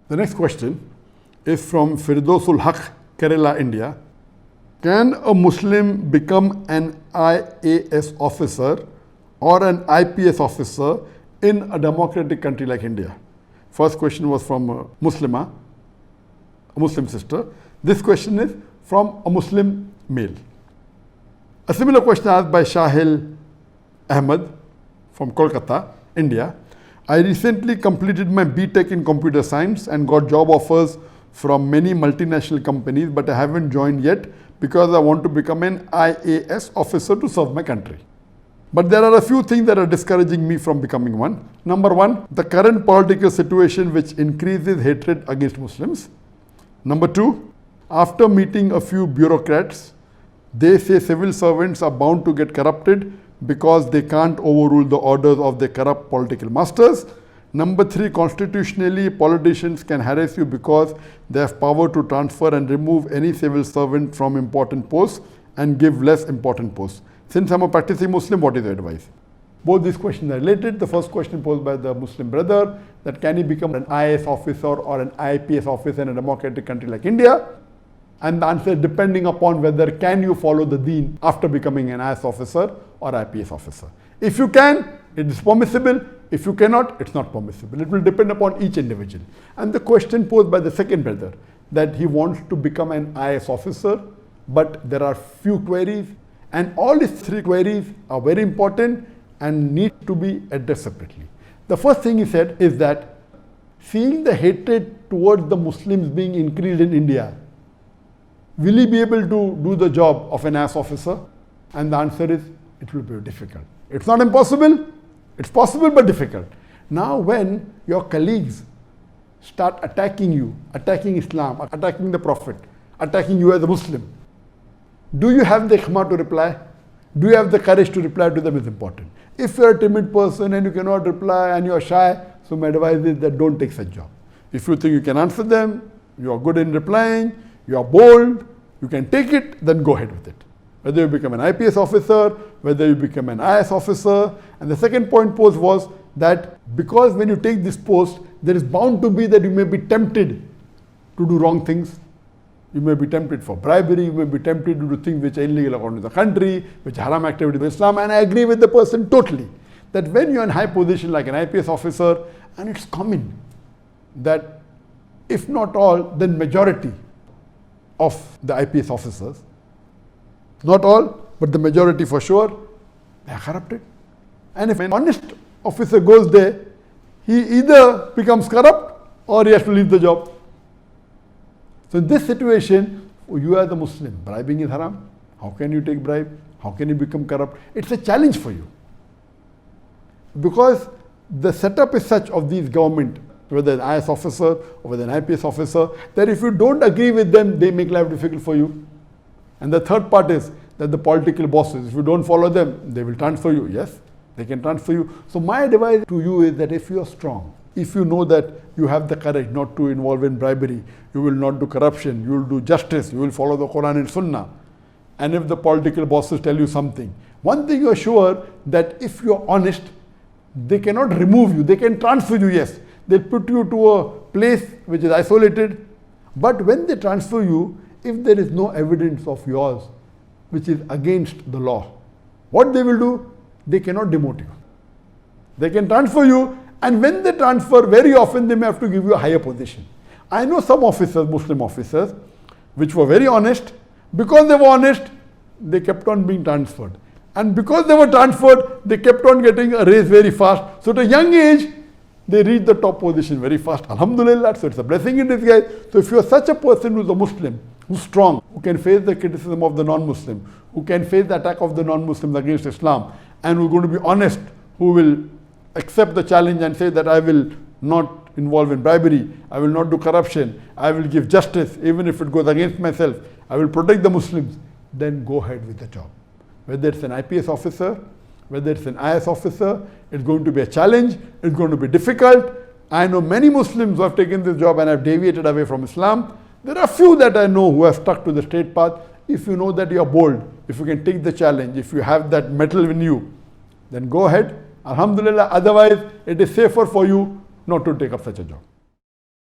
The next question is from Firdosul Haq, Kerala, India. Can a Muslim become an IAS officer or an IPS officer in a democratic country like India? First question was from a Muslima, a Muslim sister. This question is from a Muslim male. A similar question asked by Shahil Ahmed from Kolkata, India. I recently completed my BTech in computer science and got job offers from many multinational companies, but I haven't joined yet because I want to become an IAS officer to serve my country. But there are a few things that are discouraging me from becoming one. Number one, the current political situation which increases hatred against Muslims. Number two, after meeting a few bureaucrats, they say civil servants are bound to get corrupted because they can't overrule the orders of their corrupt political masters. Number three, constitutionally, politicians can harass you because they have power to transfer and remove any civil servant from important posts and give less important posts. Since I'm a practicing Muslim, what is the advice? Both these questions are related. The first question posed by the Muslim brother, that can he become an IAS officer or an IPS officer in a democratic country like India? And the answer is depending upon whether can you follow the deen after becoming an IAS officer or IPS officer. If you can, it is permissible. If you cannot, it's not permissible. It will depend upon each individual. And the question posed by the second brother, that he wants to become an IAS officer, but there are few queries, and all these three queries are very important and need to be addressed separately. The first thing he said is that seeing the hatred towards the Muslims being increased in India, will he be able to do the job of an IAS officer? And the answer is, it will be difficult. It's not impossible, it's possible but difficult. Now when your colleagues start attacking you, attacking Islam, attacking the Prophet, attacking you as a Muslim, do you have the ikhma to reply? Do you have the courage to reply to them is important. If you're a timid person and you cannot reply and you're shy, so my advice is that don't take such job. If you think you can answer them, you are good in replying, you are bold, you can take it, then go ahead with it. Whether you become an IPS officer, whether you become an IAS officer. And the second point posed was that because when you take this post, there is bound to be that you may be tempted to do wrong things. You may be tempted for bribery, you may be tempted to do things which are illegal according to the country, which are haram activities of Islam. And I agree with the person totally, that when you're in high position like an IPS officer, and it's common that if not all, then majority of the IPS officers, not all, but the majority for sure, they are corrupted. And if an honest officer goes there, he either becomes corrupt or he has to leave the job. So in this situation, you are the Muslim, bribing is haram. How can you take bribe? How can you become corrupt? It's a challenge for you. Because the setup is such of these government, whether an IAS officer or whether an IPS officer, that if you don't agree with them, they make life difficult for you. And the third part is that the political bosses, if you don't follow them, they will transfer you. Yes, they can transfer you. So my advice to you is that if you are strong, if you know that you have the courage not to involve in bribery, you will not do corruption, you will do justice, you will follow the Quran and Sunnah. And if the political bosses tell you something, one thing you are sure that if you are honest, they cannot remove you, they can transfer you, yes. They'll put you to a place which is isolated. But when they transfer you, if there is no evidence of yours which is against the law, what they will do? They cannot demote you. They can transfer you, and when they transfer, very often they may have to give you a higher position. I know some officers, Muslim officers, which were very honest. Because they were honest, they kept on being transferred. And because they were transferred, they kept on getting a raise very fast. So at a young age, they reach the top position very fast. Alhamdulillah, so it's a blessing in disguise. So if you are such a person who is a Muslim, who's strong, who can face the criticism of the non-Muslim, who can face the attack of the non-Muslims against Islam, and who is going to be honest, who will accept the challenge and say that I will not involve in bribery, I will not do corruption, I will give justice even if it goes against myself, I will protect the Muslims, then go ahead with the job. Whether it's an IPS officer, whether it's an IAS officer, it's going to be a challenge, it's going to be difficult. I know many Muslims who have taken this job and have deviated away from Islam. There are few that I know who have stuck to the straight path. If you know that you are bold, if you can take the challenge, if you have that mettle in you, then go ahead. Alhamdulillah, otherwise it is safer for you not to take up such a job.